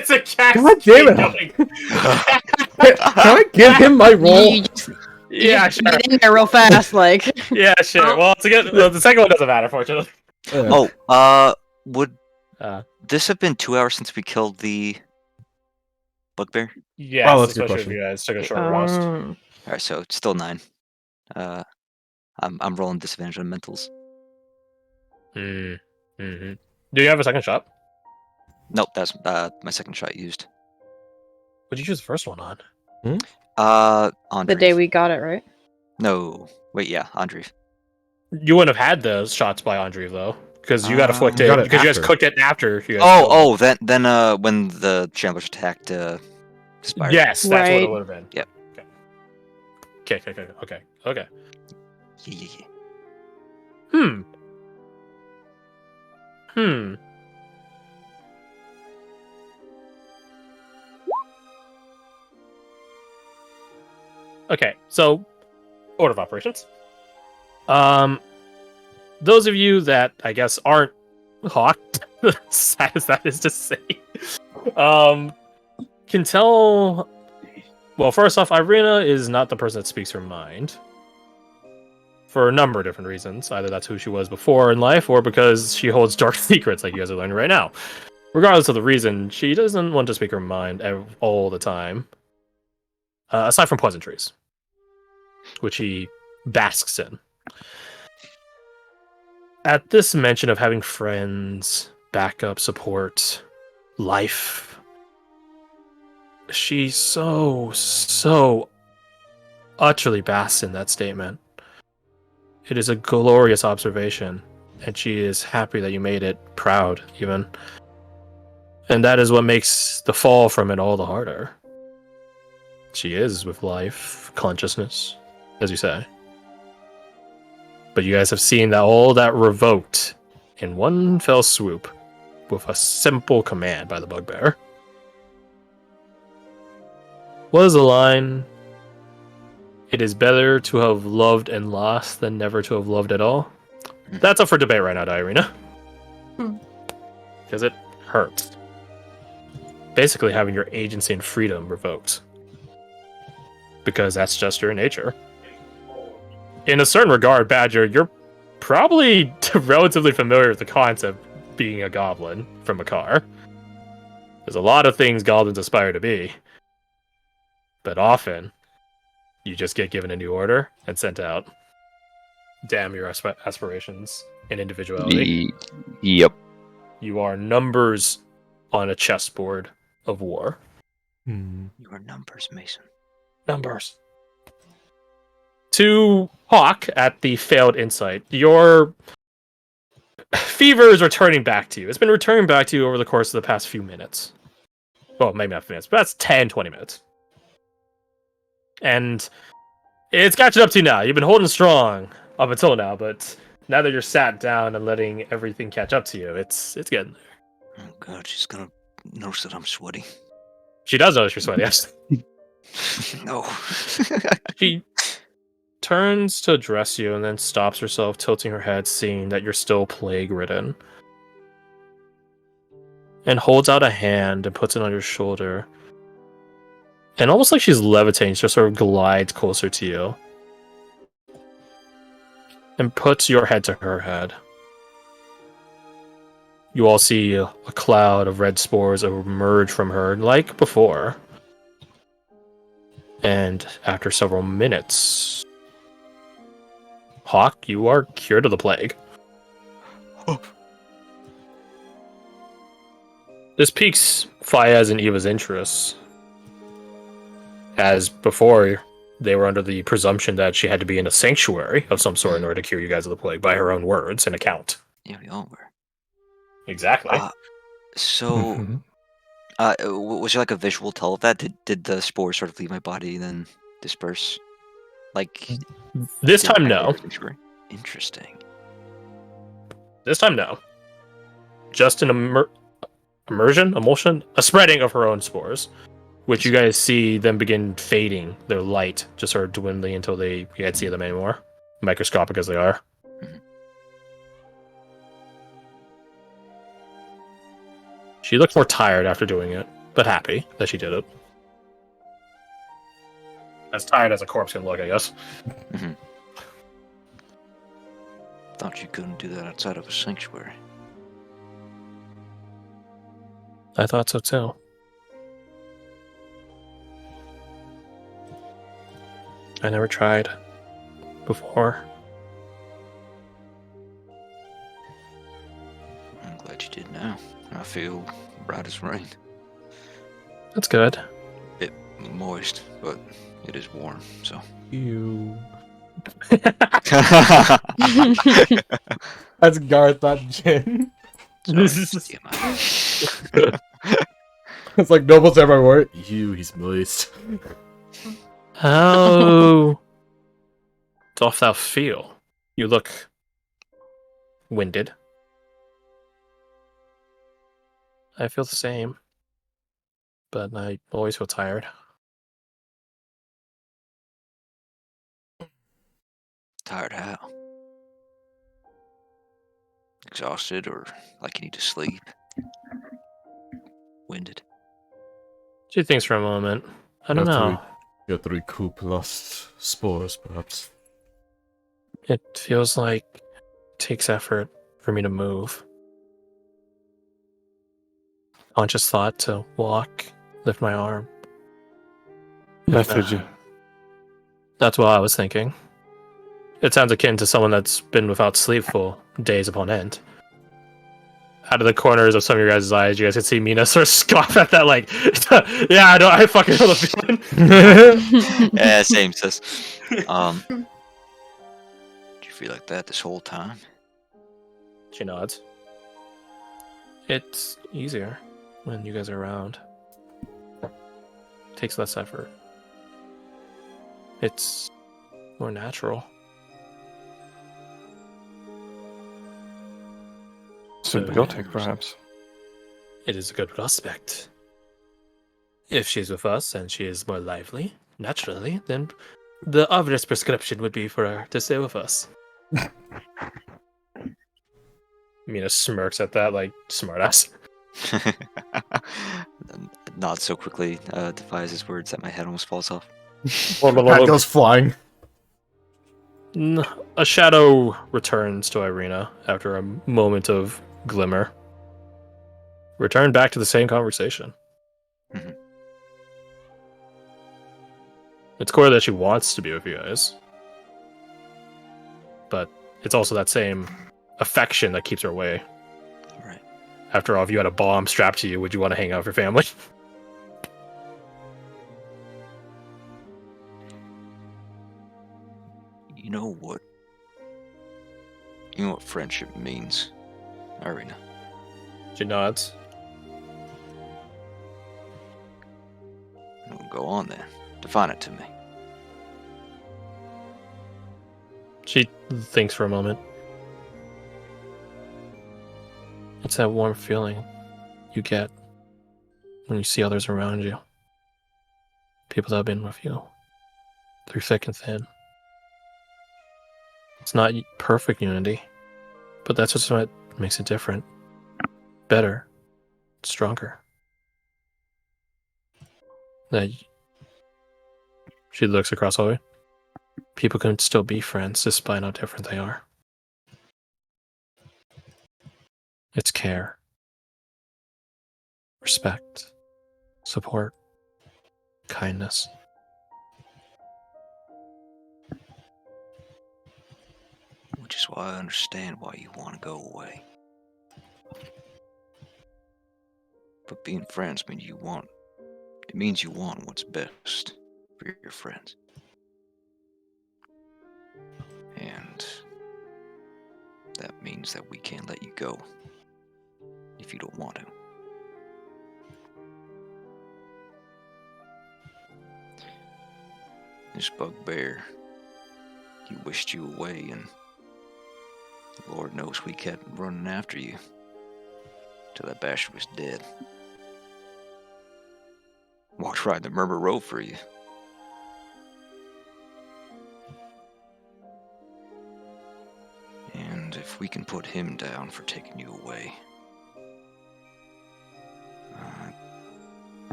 It's a cascade. God damn it! Going. Can I give him my roll? Yeah, sure. Get in there real fast, like. Yeah, sure. Well, the second one doesn't matter, fortunately. Would this have been 2 hours since we killed the bugbear? Yes, Oh, that's a good especially if question. you guys took a short rest. All right, so it's still 9. I'm rolling disadvantage on mentals. Mm-hmm. Do you have a second shot? Nope, that's my second shot used. What did you choose the first one on? Andreev. The day we got it, right? No, wait, yeah, Andreev. You wouldn't have had those shots by Andreev though, because you got afflicted. got it Because you guys after. cooked it after. You guys Then when the Chandlers attacked Spire. Yes, that's what Right. it would have been. Yep. Okay. Yeah. Okay, so order of operations. Those of you that I guess aren't hawked, sad as that is to say, can tell. Well, first off, Irina is not the person that speaks her mind. For a number of different reasons. Either that's who she was before in life, or because she holds dark secrets like you guys are learning right now. Regardless of the reason, she doesn't want to speak her mind all the time. Aside from pleasantries, which he basks in. At this mention of having friends, backup, support, life, she so utterly basks in that statement. It is a glorious observation, and she is happy that you made it, proud even. And that is what makes the fall from it all the harder. She is with life, consciousness, as you say. But you guys have seen that all that revoked in one fell swoop with a simple command by the bugbear. What is the line? It is better to have loved and lost than never to have loved at all. That's up for debate right now, Irina. Because it hurts. Basically having your agency and freedom revoked. Because that's just your nature. In a certain regard, Badger, you're probably relatively familiar with the concept of being a goblin from a car. There's a lot of things goblins aspire to be. But often, you just get given a new order and sent out. Damn your aspirations and individuality. Yep. You are numbers on a chessboard of war. You are numbers, Mason. Numbers. To Hawk at the failed insight, your fever is returning back to you. It's been returning back to you over the course of the past few minutes. Well, maybe not minutes, but that's 10, 20 minutes. And it's catching up to you now. You've been holding strong up until now, but now that you're sat down and letting everything catch up to you, it's getting there. Oh god, she's gonna notice that I'm sweaty. She does notice you're sweaty, yes. No. She turns to address you and then stops herself, tilting her head, seeing that you're still plague-ridden. And holds out a hand and puts it on your shoulder. And almost like she's levitating, she just sort of glides closer to you. And puts your head to her head. You all see a cloud of red spores emerge from her, like before. And after several minutes, Hawk, you are cured of the plague. This piques Fayez and Eva's interests. As before, they were under the presumption that she had to be in a sanctuary of some sort in order to cure you guys of the plague, by her own words and account. Yeah, we all were. Exactly. So, was there like a visual tell of that? Did the spores sort of leave my body and then disperse? Like This time, no. Interesting. This time, no. Just an emulsion, a spreading of her own spores, which you guys see them begin fading. Their light just sort of dwindling until you can't see them anymore, microscopic as they are. Mm-hmm. She looked more tired after doing it. but happy that she did it. As tired as a corpse can look, I guess. Thought you couldn't do that outside of a sanctuary. I thought so too. I never tried before. I'm glad you did now. I feel bright as rain. That's good. Bit moist, but it is warm, so. You. That's Garth, not Jin. TMI. It's like Noble's every word. You, he's moist. How doth thou feel? You look winded. I feel the same, but I always feel tired. Tired how? Exhausted or like you need to sleep? Winded? She thinks for a moment. I don't know. You have to recoup lost spores, perhaps. It feels like it takes effort for me to move. Conscious thought to walk, lift my arm. Lethargy. That's what I was thinking. It sounds akin to someone that's been without sleep for days upon end. Out of the corners of some of your guys' eyes, you guys can see Mina sort of scoff at that, like, yeah, I fucking know the feeling. Yeah, same, sis. Did you feel like that this whole time? She nods. It's easier when you guys are around. Takes less effort. It's more natural. Symbiotic, perhaps. It is a good prospect. If she's with us and she is more lively, naturally, then the obvious prescription would be for her to stay with us. Mina smirks at that, like, smartass. Not so quickly defies his words that my head almost falls off. Cat goes flying. A shadow returns to Irina after a moment of glimmer. Return back to the same conversation. Mhm. It's clear that she wants to be with you guys. But it's also that same affection that keeps her away. Right. After all, if you had a bomb strapped to you, would you want to hang out with your family? You know what? You know what friendship means, Irina? She nods. Well, go on then. Define it to me. She thinks for a moment. It's that warm feeling you get when you see others around you. People that have been with you through thick and thin. It's not perfect unity, but that's just what makes it different. Better. Stronger. That she looks across the way. People can still be friends despite how different they are. It's care, respect, support, kindness. Which is why I understand why you want to go away. But being friends means you want what's best for your friends. And that means that we can't let you go if you don't want to. This bugbear, he wished you away, and Lord knows we kept running after you till that bastard was dead. Walked right the Murmur Road for you. And if we can put him down for taking you away,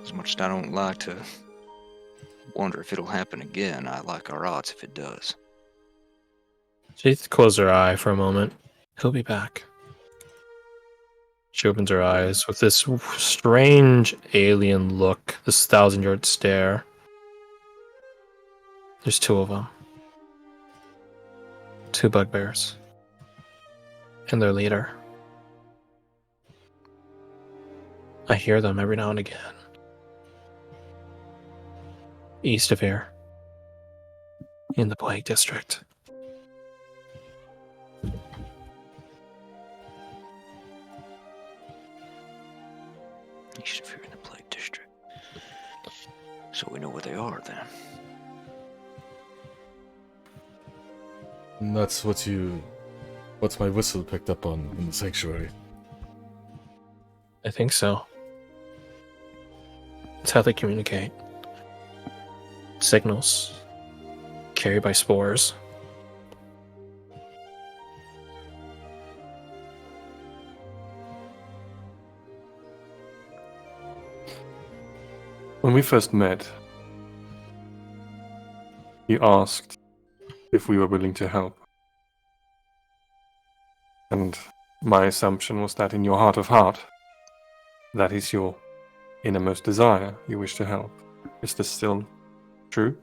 As much as I don't like to wonder if it'll happen again, I like our odds if it does. She closed her eye for a moment. He'll be back. She opens her eyes with this strange alien look, this 1,000-yard stare. There's two of them. Two bugbears. And their leader. I hear them every now and again. East of here. In the Plague District. East of here in the Plague District. So we know where they are then. And that's what's my whistle picked up on in the sanctuary. I think so. It's how they communicate. Signals. Carried by spores. When we first met, you asked if we were willing to help. And my assumption was that in your heart of heart, that is your innermost desire, you wish to help. Is this still true?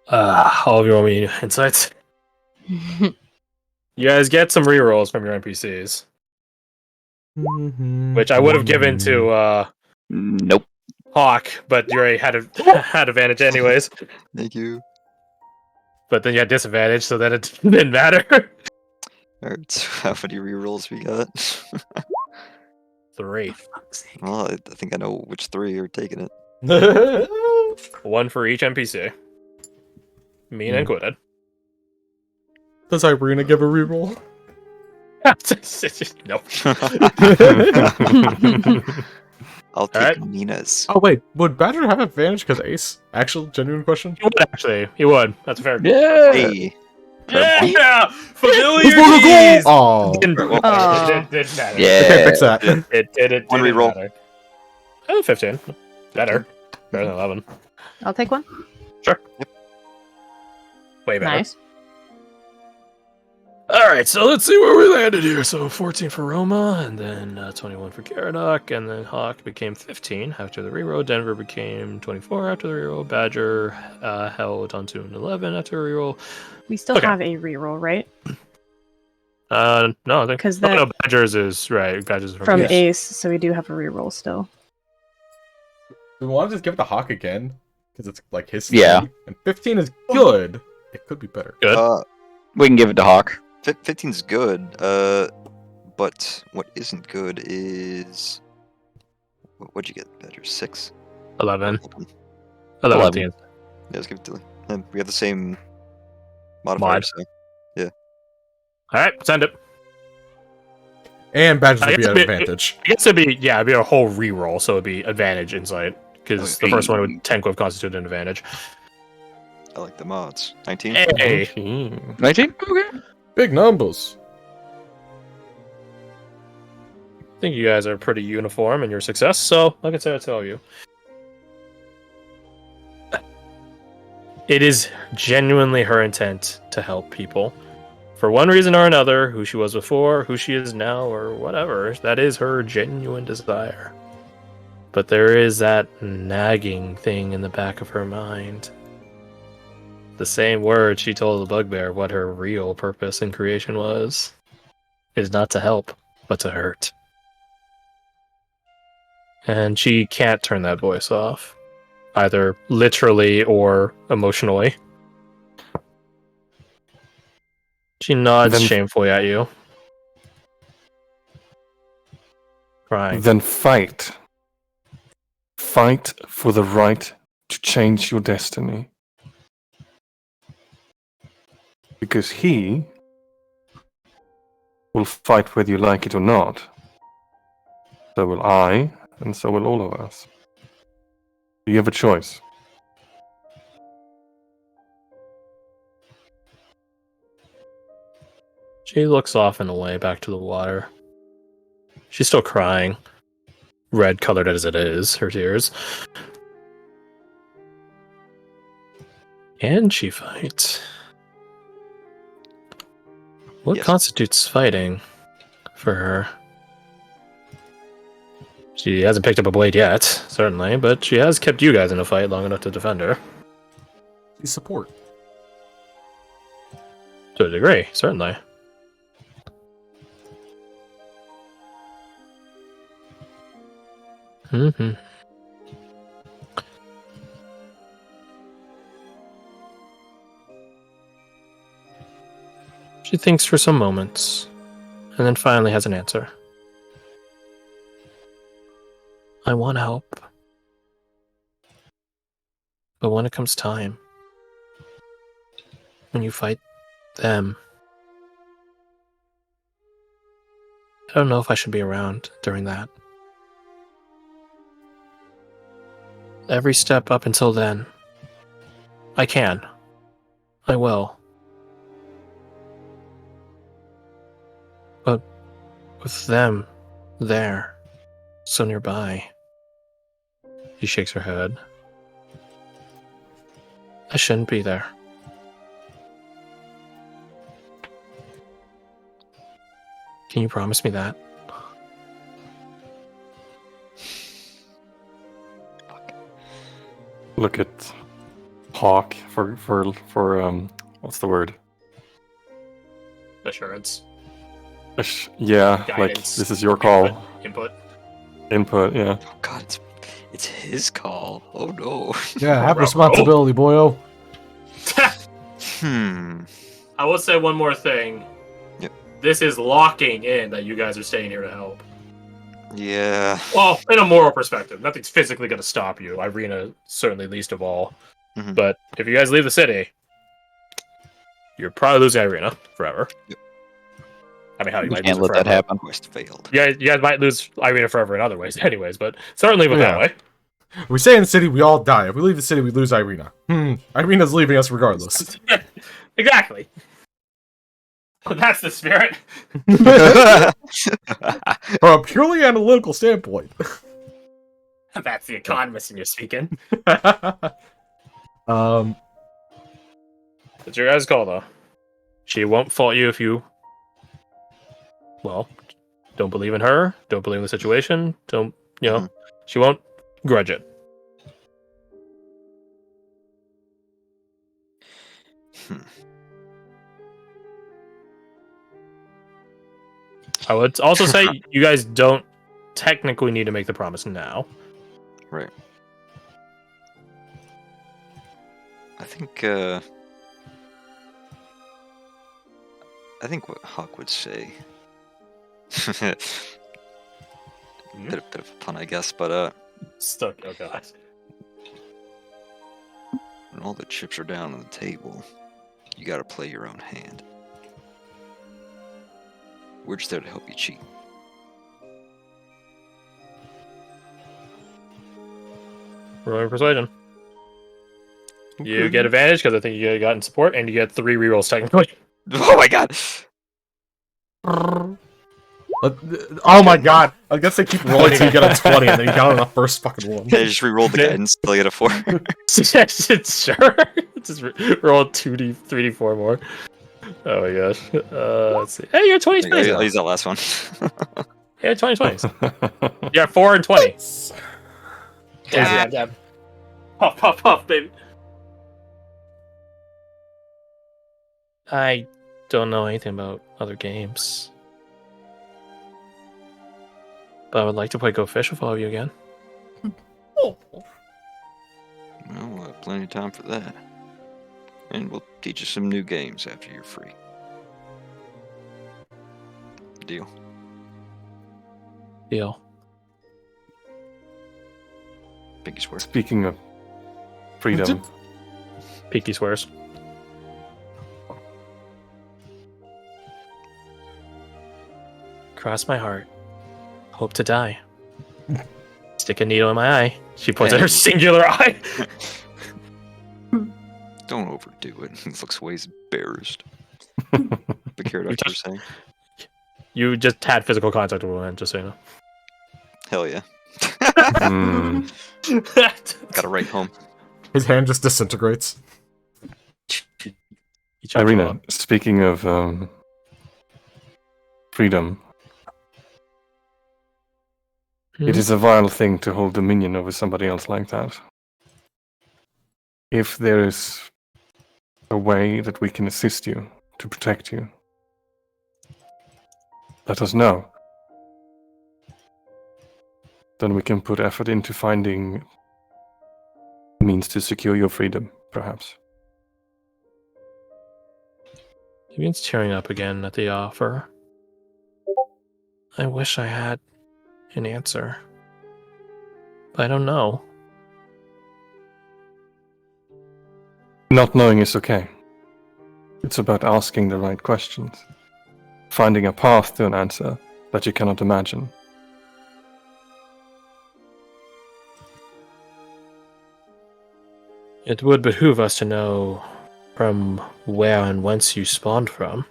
All of you want me insights? You guys get some rerolls from your NPCs. Which I would have given to Nope. Hawk, but you already had advantage anyways. Thank you. But then you had disadvantage, so then it didn't matter. Alright, so how many rerolls we got? 3. Well, I think I know which 3 are taking it. 1 for each NPC. Mean and quitted. Does Irina give a reroll? Nope. I'll take Alright. Nina's. Oh wait, would Badger have advantage because Ace? Actual genuine question. He would actually. He would. That's fair. Yeah! Hey. Yeah! Familiar He's going to keys! goal! Oh, Didn't, Aw. it didn't matter. okay, fix that. It didn't One reroll. matter. 15. Better. Better than 11. I'll take one. Sure. Yep. Way better. Nice. Alright, so let's see where we landed here. So 14 for Roma, and then 21 for Caradoc, and then Hawk became 15 after the reroll. Denver became 24 after the reroll. Badger held onto an 11 after the reroll. We still Okay. have a reroll, right? No, I think 'Cause no, that- Badgers is right. Badgers is From Ace. Ace, so we do have a reroll still. Do we want to just give it to Hawk again? Because it's like his Yeah. thing. And 15 is good. It could be better. Good. We can give it to Hawk. 15's good, but what isn't good is... What'd you get better? 6? 11. 11. 11. Yeah, let's give it to him. We have the same modifier, Mod. so... Alright, send it. And Badger I would be guess at it'd be- advantage. I guess it'd be a whole reroll, so it'd be advantage insight. Because the first one would 10 would constitute an advantage. I like the mods. 19? Hey! 14. 19? Okay. Big numbers. I think you guys are pretty uniform in your success, so I can say I tell you. It is genuinely her intent to help people. For one reason or another, who she was before, who she is now, or whatever, that is her genuine desire. But there is that nagging thing in the back of her mind. The same word she told the bugbear what her real purpose in creation was. Is not to help, but to hurt. And she can't turn that voice off. Either literally or emotionally. She nods Then- shamefully at you. Crying. Then fight. Fight for the right to change your destiny. Because he will fight whether you like it or not. So will I, and so will all of us. You have a choice. She looks off and away back to the water. She's still crying. Red colored as it is, her tears. Can she fight? What Yes. constitutes fighting for her? She hasn't picked up a blade yet, certainly, but she has kept you guys in a fight long enough to defend her. She's support. To a degree, certainly. Mm-hmm. She thinks for some moments, and then finally has an answer. I want help. But when it comes time, when you fight them, I don't know if I should be around during that. Every step up until then, I can. I will. But with them there, so nearby, she shakes her head. I shouldn't be there. Can you promise me that? Look at Hawk for what's the word? Assurance. Yeah, like Guidance. this is your call. Input. Yeah. Oh God, it's his call. Oh no. Yeah, have responsibility, boyo. I will say one more thing. Yep. This is locking in that you guys are staying here to help. Yeah. Well, in a moral perspective, nothing's physically going to stop you. Irina certainly least of all. Mhm. But if you guys leave the city, you're probably losing Irina forever. Yep. I mean, how you We might can't lose her let that forever. happen. Quest failed. Yeah, you guys might lose Irina forever in other ways, anyways. But certainly with that way. If we stay in the city, we all die. If we leave the city, we lose Irina. Irina's leaving us regardless. Exactly. That's the spirit. From a purely analytical standpoint. That's the economist in you speaking. It's your guys' call, though. She won't fault you if you, well, don't believe in her, don't believe in the situation, don't, you know, she won't grudge it. I would also say you guys don't technically need to make the promise now. Right. I think what Hawk would say. bit of a pun, I guess, but Stuck. Oh god. when all the chips are down on the table, you gotta play your own hand. We're just there to help you cheat. Rolling persuasion. You get advantage because I think you got in support, and you get 3 rerolls technically. Oh my god! Oh my god. I guess they keep rolling till you get a 20 and then you got on the first fucking one. I just re-rolled the guidance until I get a 4. Sure. Just roll 2d, 3d4 more. Oh my gosh. Let's see. Hey, you're 20 20s. I'll use that last one. Yeah, 20 20s. Yeah, 4 and 20. Dab, dab. Puff, puff, puff, baby. I don't know anything about other games. But I would like to play Go Fish with all of you again. Well, we'll have plenty of time for that. And we'll teach you some new games after you're free. Deal. Deal. Pinky swear. Speaking of freedom, Peaky swears. Cross my heart. Hope to die. Stick a needle in my eye. She points at her singular eye. Don't overdo it. He looks way embarrassed. But Karadox, you were saying? You just had physical contact with one, just so you know. Hell yeah. Hmm. Gotta write home. His hand just disintegrates. You check Irina, speaking of freedom, Hmm? it is a vile thing to hold dominion over somebody else like that. If there is a way that we can assist you to protect you, let us know. Then we can put effort into finding means to secure your freedom, perhaps. He begins tearing up again at the offer. I wish I had an answer. But I don't know. Not knowing is okay. It's about asking the right questions, finding a path to an answer that you cannot imagine. It would behoove us to know from where and whence you spawned from.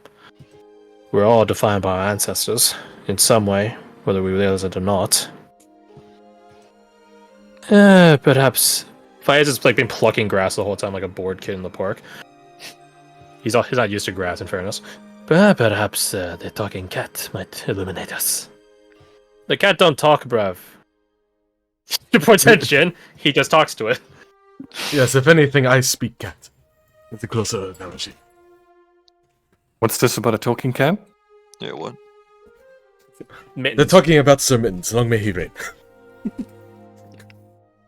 We're all defined by our ancestors, in some way, whether we realize it or not. Perhaps Faiz has like been plucking grass the whole time like a bored kid in the park. He's not used to grass, in fairness. Perhaps the talking cat might illuminate us. The cat don't talk, bruv. To attention, he just talks to it. Yes, if anything, I speak cat. It's a closer analogy. What's this about a talking cat? Yeah, what? They're talking about Sir Mittens, long may he reign.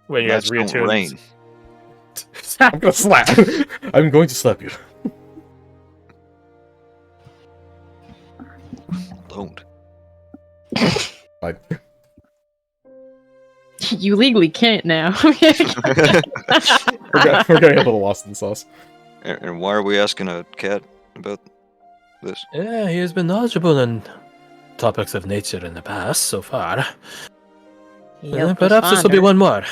When you guys That's don't reattune. rain. I'm gonna slap. I'm going to slap you. Don't. Fine. You legally can't now. We're getting a little lost in the sauce. And why are we asking a cat about this? Yeah, he has been knowledgeable in topics of nature in the past so far. Perhaps this will be one more.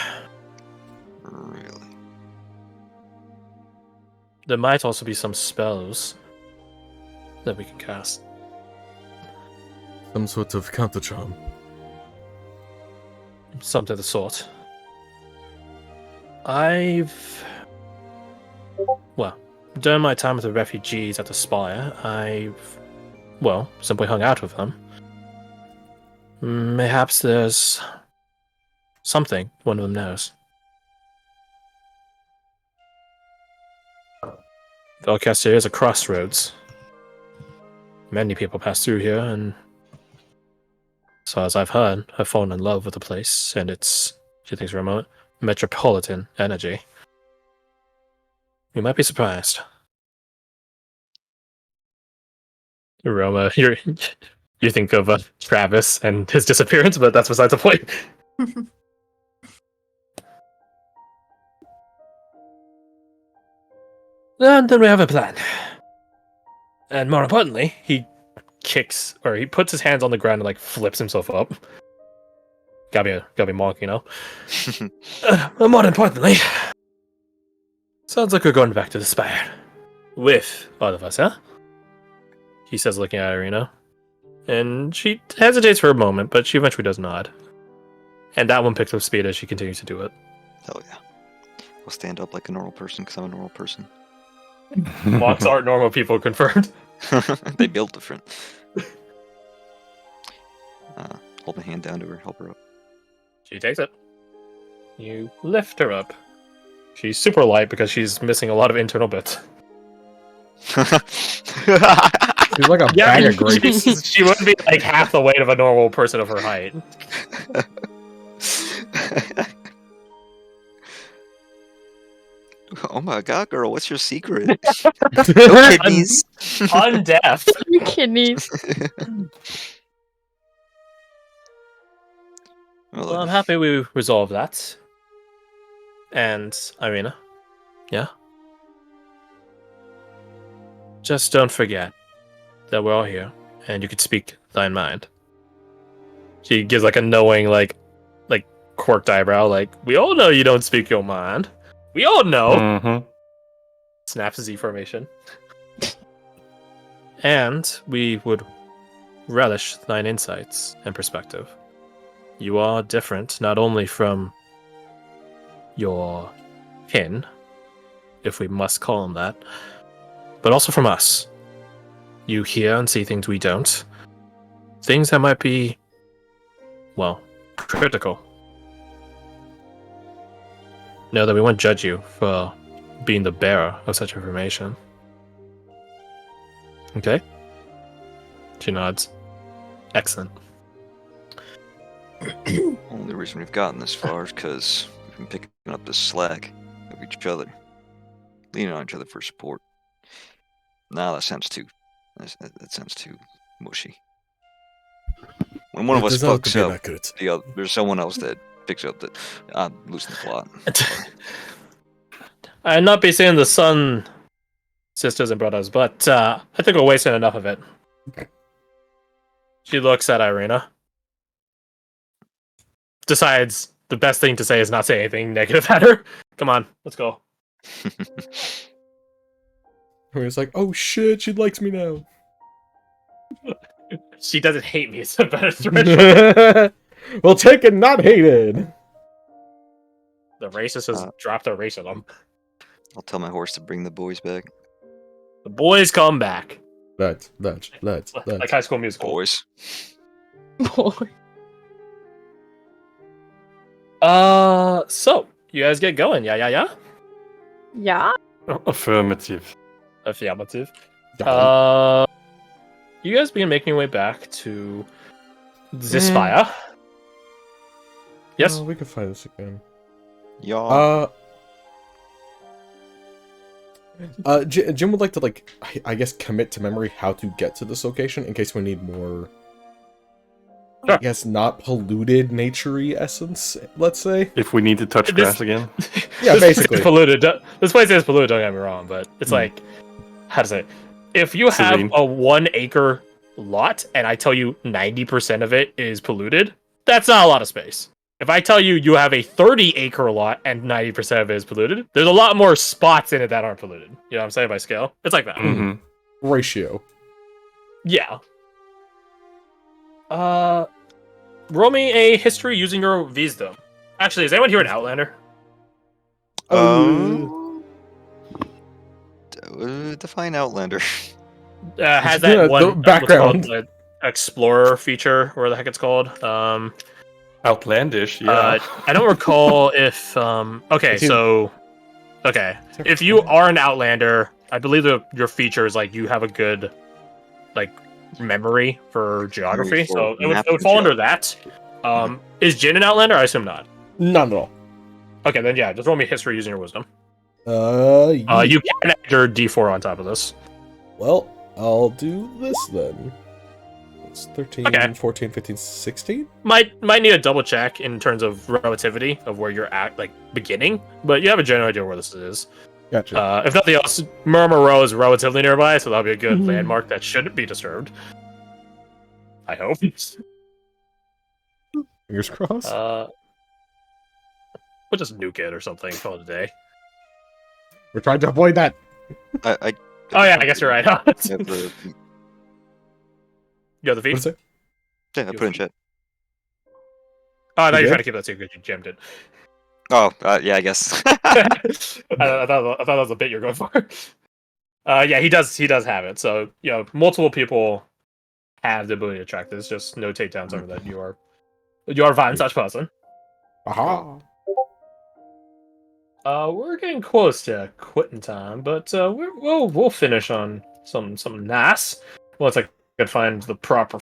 Really? There might also be some spells that we can cast. Some sort of counter charm. Something of the sort. During my time with the refugees at the Spire, I've, simply hung out with them. Perhaps there's something one of them knows. Velcaster is a crossroads. Many people pass through here, and as far as I've heard, have fallen in love with the place and its, she thinks for a moment, metropolitan energy. You might be surprised. Roma, you think of Travis and his disappearance, but that's besides the point. And then we have a plan. And more importantly, he puts his hands on the ground and like flips himself up. Gotta be monk, you know. But more importantly, sounds like we're going back to the Spire. With all of us, huh? He says, looking at Irina. And she hesitates for a moment, but she eventually does nod. And that one picks up speed as she continues to do it. Hell yeah. We'll stand up like a normal person because I'm a normal person. Monks aren't normal people, confirmed. They build different. Hold my hand down to her, help her up. She takes it. You lift her up. She's super light because she's missing a lot of internal bits. She's like a bag of grapes. She wouldn't be like half the weight of a normal person of her height. Oh my god, girl, what's your secret? No kidneys. Undeaf. Kidneys. Well, I'm happy we resolved that. And Irina, yeah? Just don't forget that we're all here, and you could speak thine mind. She gives like a knowing, like quirked eyebrow, like, we all know you don't speak your mind. We all know. Mm-hmm. Snaps Z formation. And we would relish thine insights and perspective. You are different not only from your kin, if we must call them that, but also from us. You hear and see things we don't. Things that might be, well, critical. Know that we won't judge you for being the bearer of such information. Okay? She nods. Excellent. Only reason we've gotten this far is because we've been picking up the slack of each other, leaning on each other for support. Nah, that sounds too mushy. When one of us fucks up, there's someone else that picks up that I'm losing the plot. I'd not be saying the son, sisters and brothers, but I think we're wasting enough of it. She looks at Irina. Decides the best thing to say is not say anything negative at her. Come on, let's go. It's like, oh shit, she likes me now. She doesn't hate me, it's a better threshold. Well, taken, not hated. The racist has dropped a racism. I'll tell my horse to bring the boys back. The boys come back. Let's. Like High School Musical. Boys. Boy. So, you guys get going, yeah? Yeah. Affirmative. Affirmative. Done. You guys begin making your way back to this fire. Yes? Oh, we can find this again. Y'all. Jim would like to, like, I guess, commit to memory how to get to this location in case we need more, I guess, not polluted nature-y essence, let's say. If we need to touch grass again. Yeah, this basically. Place is polluted. This place is polluted, don't get me wrong, but it's like, how to say it? If you have Serene. a 1 acre lot and I tell you 90% of it is polluted, that's not a lot of space. If I tell you you have a 30-acre lot and 90% of it is polluted, there's a lot more spots in it that aren't polluted. You know what I'm saying by scale? It's like that. Mm-hmm. Ratio. Yeah. Roll me a history using your wisdom. Actually, is anyone here an Outlander? Define Outlander. Has that one the background. what's called, Explorer feature, or the heck it's called? Outlandish, yeah. I don't recall if okay, so okay. If you are an Outlander, I believe your feature is like you have a good like memory for geography, so it would fall under that. Is Jin an Outlander? I assume not. Not at all. Okay, then yeah, just roll me history using your wisdom. Yeah. You can add your D4 on top of this. Well, I'll do this then. It's 13, Okay. 14, 15, 16? Might need a double check in terms of relativity of where you're at, like beginning, but you have a general idea where this is. Gotcha. If nothing else, Murmur Row is relatively nearby, so that'll be a good landmark that shouldn't be disturbed. I hope. Fingers crossed. We'll just nuke it or something. Call it a day. We're trying to avoid that. I Oh yeah, I guess you're right. Huh? yeah, You have the feed? What is it? I put in chat. Oh, I thought you were did? trying to keep that secret. You jammed it. Oh, yeah, I guess. I thought that was a bit you're going for. Yeah, he does have it. So, you know, multiple people have the ability to track this. Just no takedowns over that. You are fine, such person. Aha. We're getting close to quitting time, but we'll finish on something nice once I can find the proper